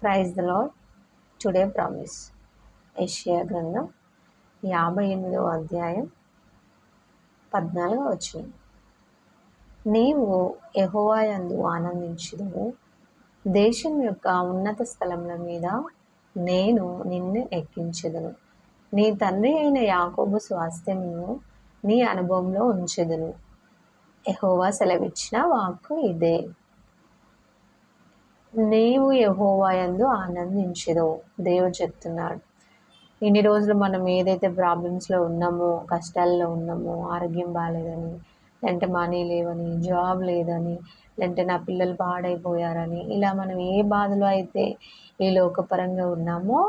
Praise the Lord. Today promise. యెషయా గ్రంథం 58వ అధ్యాయం 14వ వచనం. నీవు యెహోవా యందు ఆనందించుదువు, దేశం యొక్క ఉన్నత స్థలముల మీద నేను నిన్ను ఎక్కించెదను, నీ తండ్రి అయిన యాకోబు స్వాస్థ్యమును నీ అనుభవంలో ఉంచెదను. యెహోవా సెలవిచ్చిన వాక్కు ఇదే. నీవు యెహోవా యందు ఆనందించెదవు. దేవుడు చెప్తున్నాడు. ఇన్ని రోజులు మనం ఏదైతే ప్రాబ్లమ్స్లో ఉన్నామో, కష్టాల్లో ఉన్నామో, ఆరోగ్యం బాగాలేదని, లేదంటే మనీ లేవని, జాబ్ లేదని, లేదంటే నా పిల్లలు పాడైపోయారని, ఇలా మనం ఏ బాధలో అయితే ఈ లోకపరంగా ఉన్నామో,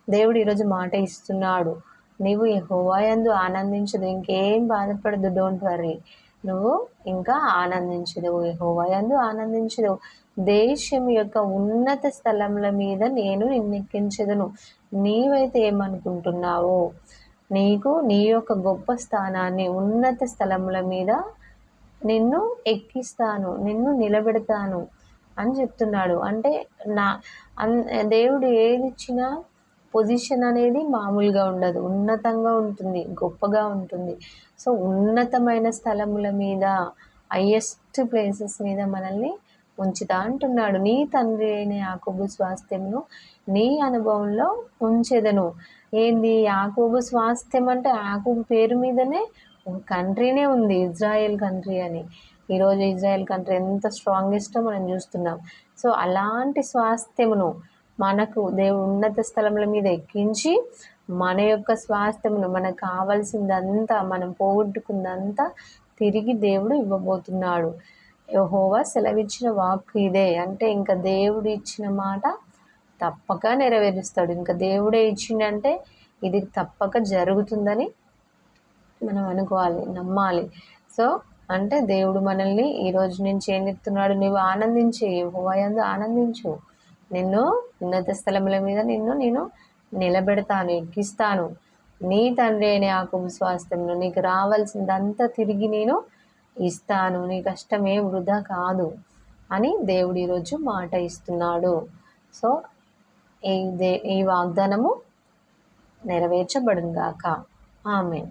దేవుడు ఈరోజు మాట ఇస్తున్నాడు. నీవు యెహోవా యందు ఆనందించదు, ఇంకేం బాధపడదు, డోంట్ వర్రీ. నువ్వు ఇంకా ఆనందించదు, యెహోవా యందు ఆనందించదు. దేశం యొక్క ఉన్నత స్థలముల మీద నేను నిన్నెక్కించెదను. నీవైతే ఏమనుకుంటున్నావో, నీకు నీ యొక్క గొప్ప స్థానాన్ని ఉన్నత స్థలముల మీద నిన్ను ఎక్కిస్తాను, నిన్ను నిలబెడతాను అని చెప్తున్నాడు. అంటే దేవుడు ఏది ఇచ్చినా పొజిషన్ అనేది మామూలుగా ఉండదు, ఉన్నతంగా ఉంటుంది, గొప్పగా ఉంటుంది. సో ఉన్నతమైన స్థలముల మీద, హైయెస్ట్ ప్లేసెస్ మీద మనల్ని ఉంచుతా అంటున్నాడు. నీ తండ్రి అయిన యాకోబు స్వాస్థ్యమును నీ అనుభవంలో ఉంచెదను. ఏంది యాకోబు స్వాస్థ్యం అంటే? యాకోబు పేరు మీదనే ఒక కంట్రీనే ఉంది, ఇజ్రాయెల్ కంట్రీ అని. ఈరోజు ఇజ్రాయెల్ కంట్రీ ఎంత స్ట్రాంగెస్టో మనం చూస్తున్నాం. సో అలాంటి స్వాస్థ్యమును మనకు దేవుడు ఉన్నత స్థలముల మీద ఎక్కించి, మన యొక్క స్వాస్థ్యమును, మనకు కావాల్సిందంతా, మనం పోగొట్టుకుందంతా తిరిగి దేవుడు ఇవ్వబోతున్నాడు. యెహోవా సెలవిచ్చిన వాక్కు ఇదే. అంటే ఇంకా దేవుడు ఇచ్చిన మాట తప్పక నెరవేరుస్తాడు. ఇంకా దేవుడే ఇచ్చిండంటే ఇది తప్పక జరుగుతుందని మనం అనుకోవాలి, నమ్మాలి. సో అంటే దేవుడు మనల్ని ఈ రోజు నుంచి ఏం చెప్తున్నాడు? నువ్వు ఆనందించి, యెహోవా యందు ఆనందించు, నిన్ను ఉన్నత స్థలముల మీద నేను నిలబెడతాను, ఎక్కిస్తాను. నీ తండ్రి అయిన యాకోబు స్వాస్థ్యమును నీకు రావాల్సిందంతా తిరిగి నేను ఇస్తాను, నీ కష్టమే వృధా కాదు అని దేవుడు ఈరోజు మాట ఇస్తున్నాడు. సో ఈ వాగ్దానము నెరవేర్చబడును గాక. ఆమేన్.